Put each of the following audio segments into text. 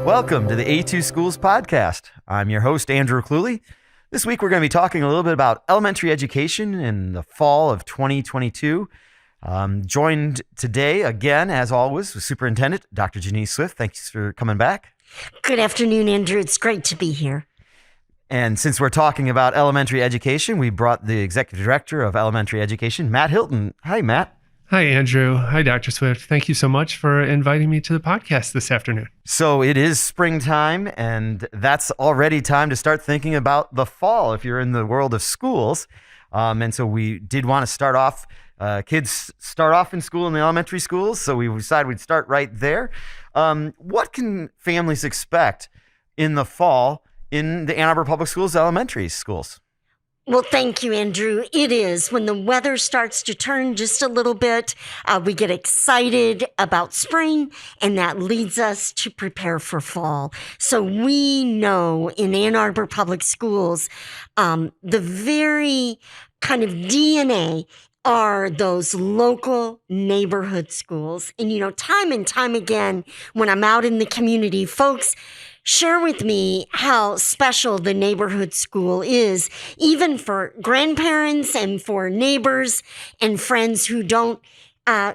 Welcome to the A2Schools podcast. I'm your host, Andrew Cluley. This week, we're going to be talking a little bit about elementary education in the fall of 2022. Joined today, again, as always, with Superintendent Dr. Janice Swift. Thanks for coming back. Good afternoon, Andrew. It's great to be here. And since we're talking about elementary education, we brought the Executive Director of Elementary Education, Matt Hilton. Hi, Matt. Hi, Andrew. Hi, Dr. Swift. Thank you so much for inviting me to the podcast this afternoon. So it is springtime, and that's already time to start thinking about the fall if you're in the world of schools. And so we did want to start off, kids start off in school in the elementary schools, so we decided we'd start right there. What can families expect in the fall in the Ann Arbor Public Schools elementary schools? Well, thank you, Andrew. It is. When the weather starts to turn just a little bit, we get excited about spring, and that leads us to prepare for fall. So we know in Ann Arbor Public Schools, the very kind of DNA are those local neighborhood schools. And, you know, time and time again, when I'm out in the community, folks share with me how special the neighborhood school is, even for grandparents and for neighbors and friends who don't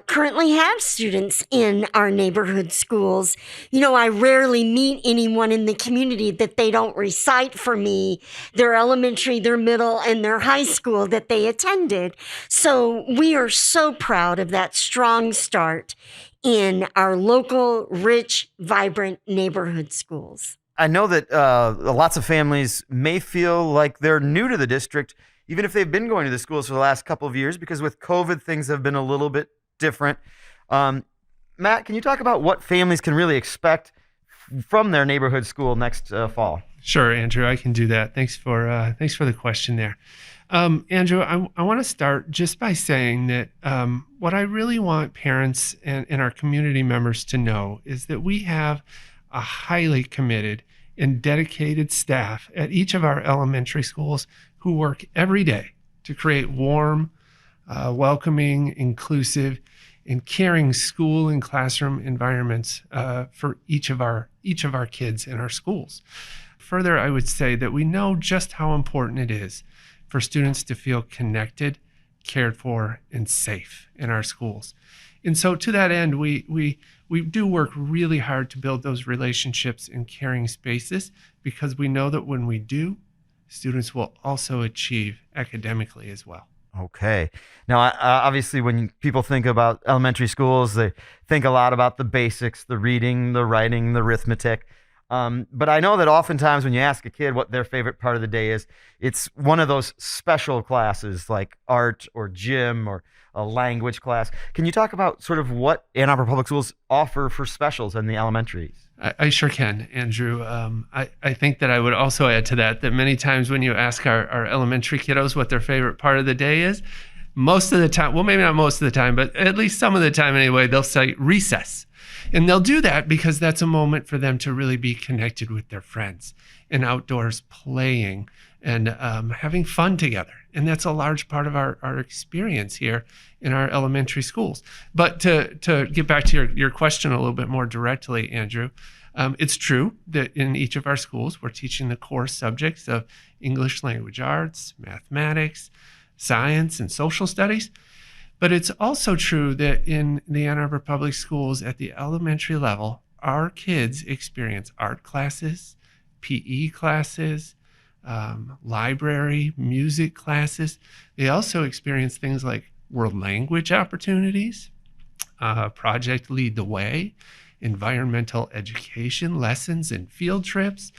currently have students in our neighborhood schools. You know, I rarely meet anyone in the community that they don't recite for me their elementary, their middle, and their high school that they attended. So we are so proud of that strong start in our local, rich, vibrant neighborhood schools. I know that lots of families may feel like they're new to the district, even if they've been going to the schools for the last couple of years, because with COVID, things have been a little bit different. Matt, can you talk about what families can really expect from their neighborhood school next fall? Sure, Andrew, I can do that. Thanks for the question there. Andrew, I want to start just by saying that what I really want parents and our community members to know is that we have a highly committed and dedicated staff at each of our elementary schools who work every day to create warm, welcoming, inclusive, and caring school and classroom environments for each of our kids in our schools. Further, I would say that we know just how important it is for students to feel connected, cared for, and safe in our schools. And so to that end, we do work really hard to build those relationships in caring spaces, because we know that when we do, students will also achieve academically as well. Okay. Now, obviously, when people think about elementary schools, they think a lot about the basics, the reading, the writing, the arithmetic. But I know that oftentimes when you ask a kid what their favorite part of the day is, it's one of those special classes like art or gym or a language class. Can you talk about sort of what Ann Arbor Public Schools offer for specials in the elementaries? I sure can, Andrew. I think that I would also add to that many times when you ask our elementary kiddos what their favorite part of the day is, most of the time, well, maybe not most of the time, but at least some of the time anyway, they'll say recess. And they'll do that because that's a moment for them to really be connected with their friends and outdoors playing and having fun together. And that's a large part of our experience here in our elementary schools. But to get back to your question a little bit more directly, Andrew, it's true that in each of our schools, we're teaching the core subjects of English language arts, mathematics, science, and social studies. But it's also true that in the Ann Arbor Public Schools at the elementary level, our kids experience art classes, PE classes, library, music classes. They also experience things like world language opportunities, Project Lead the Way, environmental education lessons and field trips,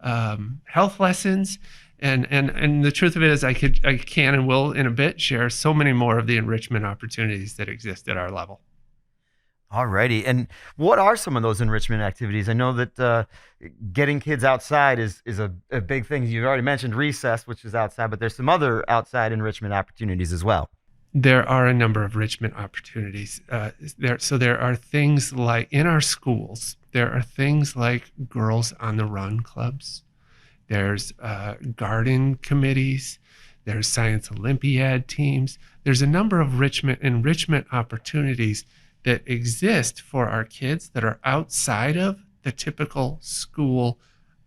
health lessons. And the truth of it is I can and will in a bit share so many more of the enrichment opportunities that exist at our level. All righty. And what are some of those enrichment activities? I know that getting kids outside is a big thing. You've already mentioned recess, which is outside, but there's some other outside enrichment opportunities as well. There are a number of enrichment opportunities. There are things like, in our schools, there are things like Girls on the Run clubs. There's garden committees. There's science Olympiad teams. There's a number of enrichment opportunities that exist for our kids that are outside of the typical school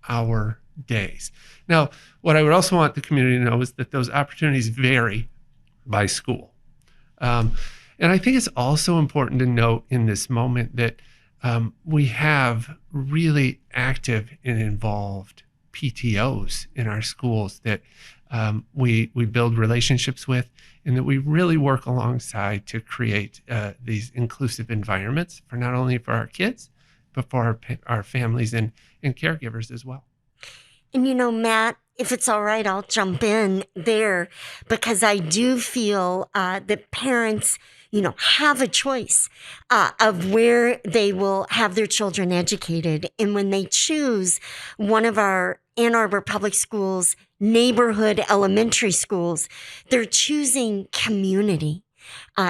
hour days. Now, what I would also want the community to know is that those opportunities vary by school. And I think it's also important to note in this moment that we have really active and involved PTOs in our schools that we build relationships with, and that we really work alongside to create these inclusive environments for not only for our kids, but for our families and caregivers as well. And Matt, if it's all right, I'll jump in there because I do feel that parents, have a choice of where they will have their children educated. And when they choose one of our Ann Arbor Public Schools neighborhood elementary schools, they're choosing community.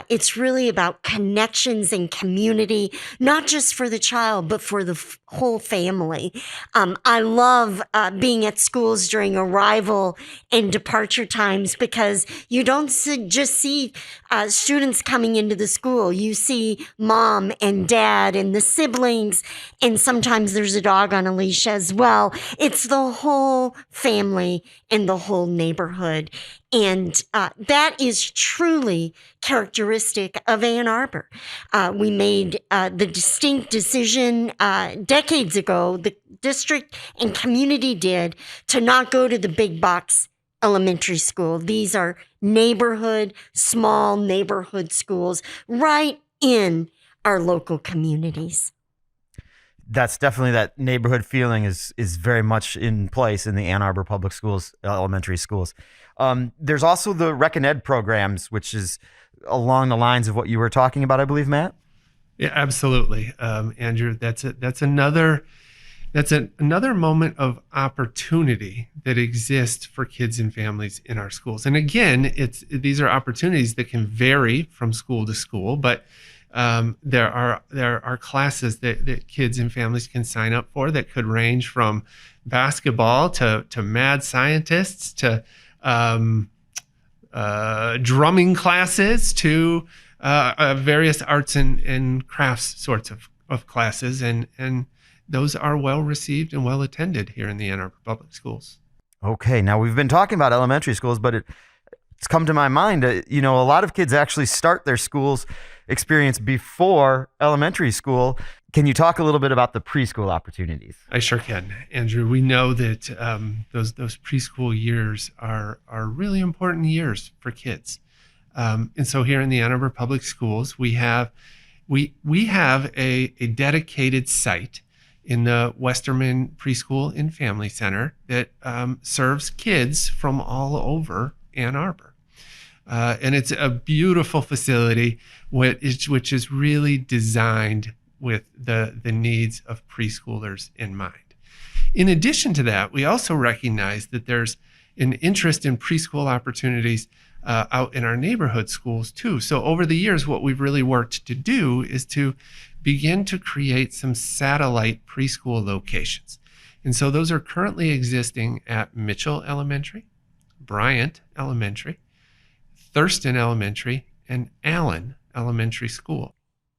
It's really about connections and community, not just for the child, but for the whole family. I love being at schools during arrival and departure times because you don't just see students coming into the school. You see mom and dad and the siblings, and sometimes there's a dog on a leash as well. It's the whole family and the whole neighborhood. And that is truly characteristic of Ann Arbor. We made the distinct decision decades ago, the district and community did, to not go to the big box elementary school. These are small neighborhood schools right in our local communities. That's definitely, that neighborhood feeling is very much in place in the Ann Arbor Public Schools, elementary schools. There's also the Rec and Ed programs, which is along the lines of what you were talking about, I believe, Matt. Yeah, absolutely, Andrew. That's another moment of opportunity that exists for kids and families in our schools. And again, these are opportunities that can vary from school to school, but there are classes that kids and families can sign up for that could range from basketball to mad scientists to drumming classes to various arts and crafts sorts of classes, and those are well received and well attended here in the Ann Arbor Public Schools. Okay, now we've been talking about elementary schools, but it's come to my mind, a lot of kids actually start their school's experience before elementary school. Can you talk a little bit about the preschool opportunities? I sure can, Andrew. We know that those preschool years are really important years for kids, and so here in the Ann Arbor Public Schools, we have a dedicated site in the Westerman Preschool and Family Center that serves kids from all over Ann Arbor. And it's a beautiful facility which is really designed with the needs of preschoolers in mind. In addition to that, we also recognize that there's an interest in preschool opportunities out in our neighborhood schools too. So over the years, what we've really worked to do is to begin to create some satellite preschool locations. And so those are currently existing at Mitchell Elementary, Bryant Elementary, Thurston Elementary, and Allen Elementary School.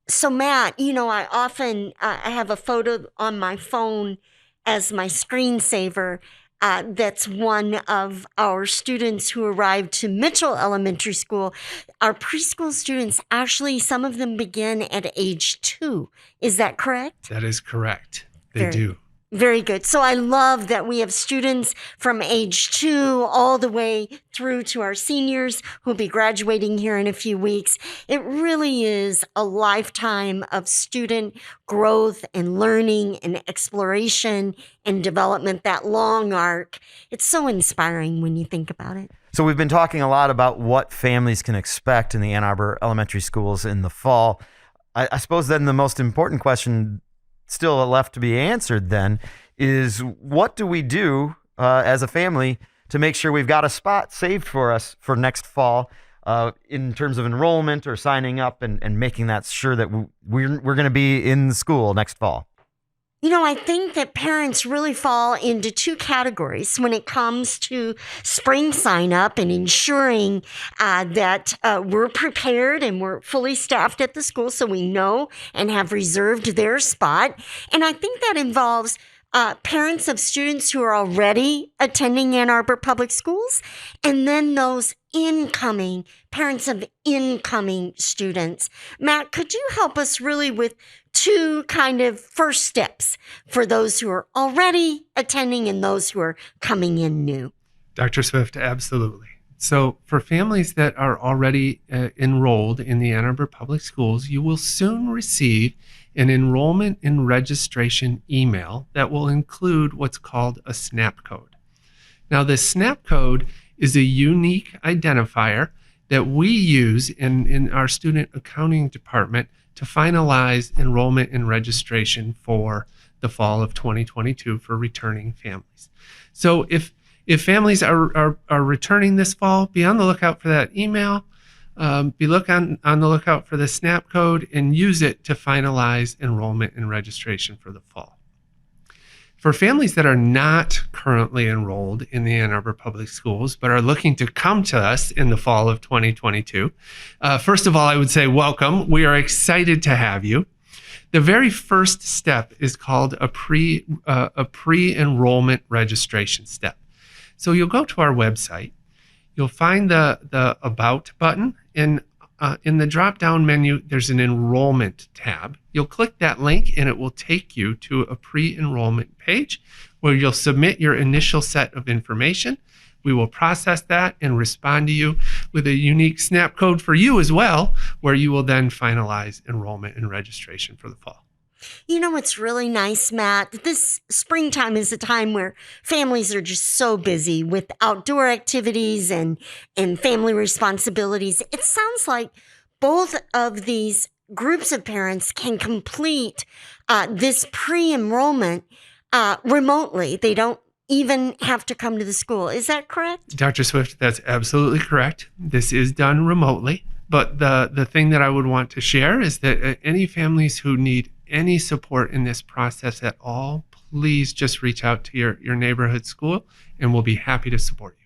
So Matt, I often I have a photo on my phone as my screensaver. That's one of our students who arrived to Mitchell Elementary School. Our preschool students, actually, some of them begin at age 2. Is that correct? That is correct. They do. Very good. So I love that we have students from age 2 all the way through to our seniors who'll be graduating here in a few weeks. It really is a lifetime of student growth and learning and exploration and development, that long arc. It's so inspiring when you think about it. So we've been talking a lot about what families can expect in the Ann Arbor elementary schools in the fall. I suppose then the most important question still left to be answered then is, what do we do as a family to make sure we've got a spot saved for us for next fall in terms of enrollment or signing up and making that sure that we're going to be in school next fall? I think that parents really fall into two categories when it comes to spring sign up and ensuring that we're prepared and we're fully staffed at the school so we know and have reserved their spot. And I think that involves parents of students who are already attending Ann Arbor Public Schools, and then those parents of incoming students. Matt, could you help us really with two kind of first steps for those who are already attending and those who are coming in new? Dr. Swift, absolutely. So for families that are already enrolled in the Ann Arbor Public Schools, you will soon receive an enrollment and registration email that will include what's called a SNAP code. Now, the SNAP code is a unique identifier that we use in our student accounting department to finalize enrollment and registration for the fall of 2022 for returning families. So if families are returning this fall, be on the lookout for that email. Be on the lookout for the SNAP code and use it to finalize enrollment and registration for the fall. For families that are not currently enrolled in the Ann Arbor Public Schools but are looking to come to us in the fall of 2022, first of all, I would say welcome. We are excited to have you. The very first step is called a pre-enrollment registration step. So you'll go to our website. You'll find the About button, and in the drop-down menu, there's an Enrollment tab. You'll click that link, and it will take you to a pre-enrollment page where you'll submit your initial set of information. We will process that and respond to you with a unique SNAP code for you as well, where you will then finalize enrollment and registration for the fall. What's really nice, Matt? This springtime is a time where families are just so busy with outdoor activities and family responsibilities. It sounds like both of these groups of parents can complete this pre-enrollment remotely. They don't even have to come to the school. Is that correct? Dr. Swift, that's absolutely correct. This is done remotely. But the thing that I would want to share is that any families who need any support in this process at all, please just reach out to your neighborhood school and we'll be happy to support you.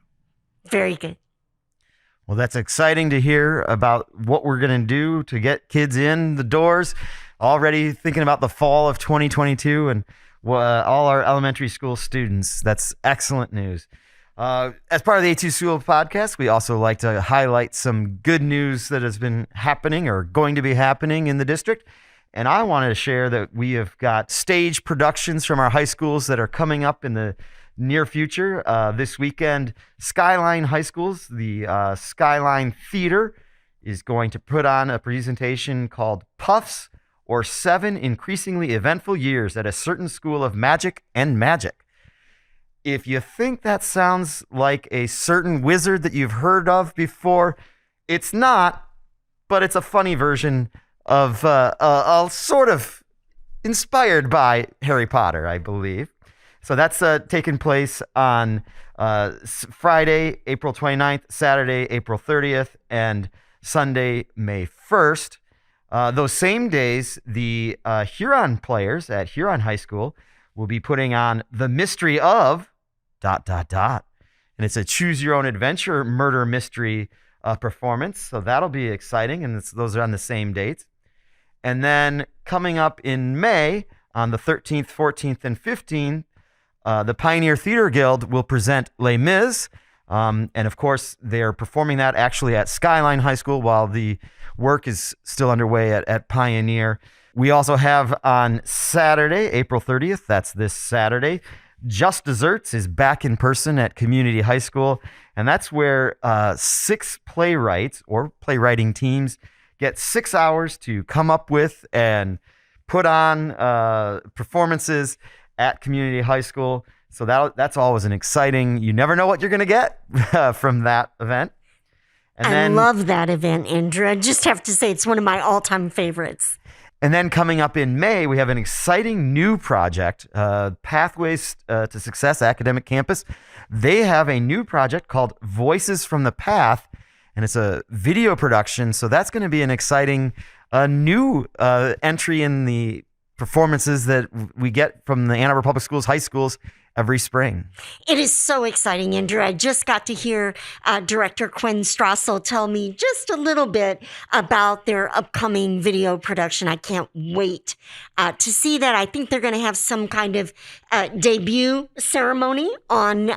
Very good. Well, that's exciting to hear about what we're going to do to get kids in the doors. Already thinking about the fall of 2022 and all our elementary school students. That's excellent news. As part of the A2Schools podcast, we also like to highlight some good news that has been happening or going to be happening in the district. And I wanted to share that we have got stage productions from our high schools that are coming up in the near future. This weekend, Skyline High Schools, the Skyline Theater, is going to put on a presentation called Puffs, or 7 Increasingly Eventful Years at a Certain School of Magic and Magic. If you think that sounds like a certain wizard that you've heard of before, it's not, but it's a funny version of sort of inspired by Harry Potter, I believe. So that's taking place on Friday, April 29th, Saturday, April 30th, and Sunday, May 1st. Those same days, the Huron players at Huron High School will be putting on The Mystery of ... And it's a choose-your-own-adventure murder mystery performance, so that'll be exciting, and those are on the same dates. And then coming up in May, on the 13th, 14th, and 15th, the Pioneer Theater Guild will present Les Mis, and of course, they're performing that actually at Skyline High School while the work is still underway at Pioneer. We also have on Saturday, April 30th, that's this Saturday, Just Desserts is back in person at Community High School, and that's where 6 playwrights or playwriting teams get 6 hours to come up with and put on performances at Community High School. So that's always an exciting, you never know what you're going to get from that event. And I love that event, Andrew. I just have to say it's one of my all-time favorites. And then coming up in May, we have an exciting new project, Pathways to Success Academic Campus. They have a new project called Voices from the Path, and it's a video production. So that's going to be an exciting new entry in the performances that we get from the Ann Arbor Public Schools high schools every spring. It is so exciting, Andrew. I just got to hear Director Quinn Strassel tell me just a little bit about their upcoming video production. I can't wait to see that. I think they're going to have some kind of debut ceremony on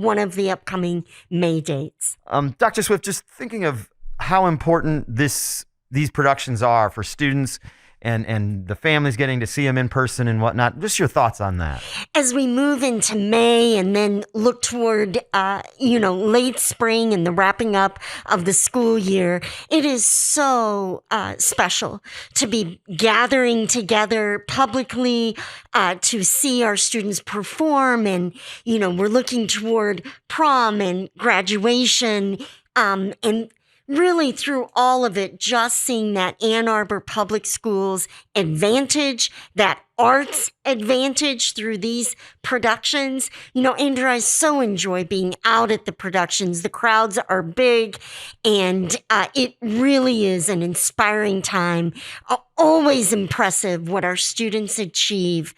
one of the upcoming May dates. Dr. Swift, just thinking of how important these productions are for students and the families getting to see them in person and whatnot. Just your thoughts on that. As we move into May and then look toward, late spring and the wrapping up of the school year, it is so special to be gathering together publicly to see our students perform. And, we're looking toward prom and graduation and really through all of it, just seeing that Ann Arbor Public Schools advantage, that arts advantage through these productions. Andrew, I so enjoy being out at the productions. The crowds are big, and it really is an inspiring time. Always impressive what our students achieve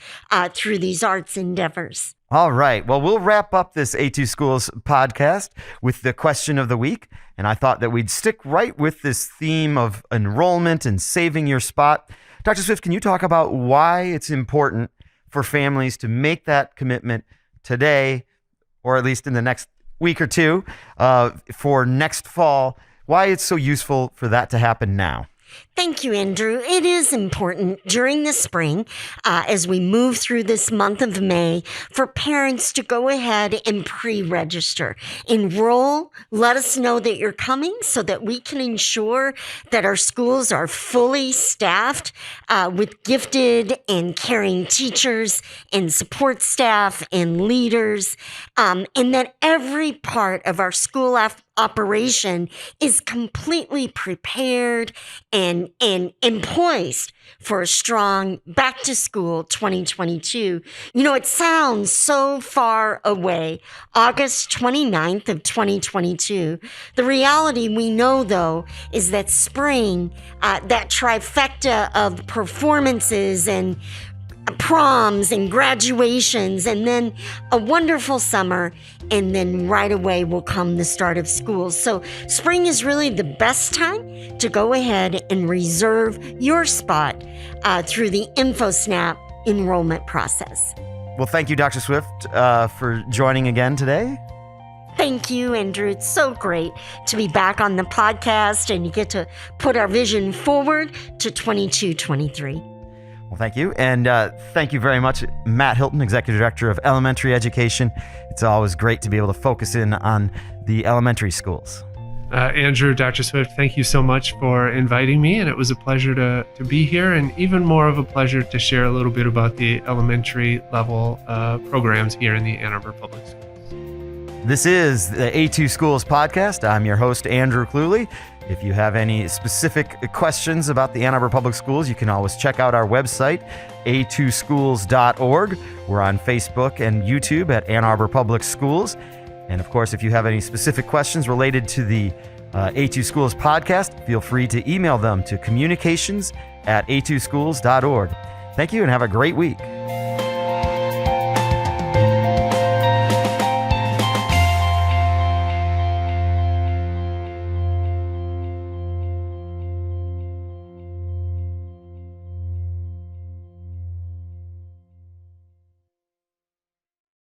through these arts endeavors. All right. Well, we'll wrap up this A2Schools podcast with the question of the week. And I thought that we'd stick right with this theme of enrollment and saving your spot. Dr. Swift, can you talk about why it's important for families to make that commitment today, or at least in the next week or two, for next fall? Why it's so useful for that to happen now? Thank you, Andrew. It is important during the spring, as we move through this month of May, for parents to go ahead and pre-register. Enroll, let us know that you're coming so that we can ensure that our schools are fully staffed with gifted and caring teachers and support staff and leaders, and that every part of our school operation is completely prepared and poised for a strong back to school 2022. It sounds so far away, August 29th of 2022. The reality we know, though, is that spring, that trifecta of performances and proms and graduations, and then a wonderful summer, and then right away will come the start of school. So spring is really the best time to go ahead and reserve your spot through the InfoSnap enrollment process. Well, thank you, Dr. Swift, for joining again today. Thank you, Andrew. It's so great to be back on the podcast, and you get to put our vision forward to 22-23. Well, thank you. And thank you very much, Matt Hilton, Executive Director of Elementary Education. It's always great to be able to focus in on the elementary schools. Andrew, Dr. Swift, thank you so much for inviting me. And it was a pleasure to be here, and even more of a pleasure to share a little bit about the elementary level programs here in the Ann Arbor Public Schools. This is the A2Schools podcast. I'm your host, Andrew Cluley. If you have any specific questions about the Ann Arbor Public Schools, you can always check out our website, A2Schools.org. We're on Facebook and YouTube at Ann Arbor Public Schools. And of course, if you have any specific questions related to the A2Schools podcast, feel free to email them to communications@A2Schools.org. Thank you and have a great week.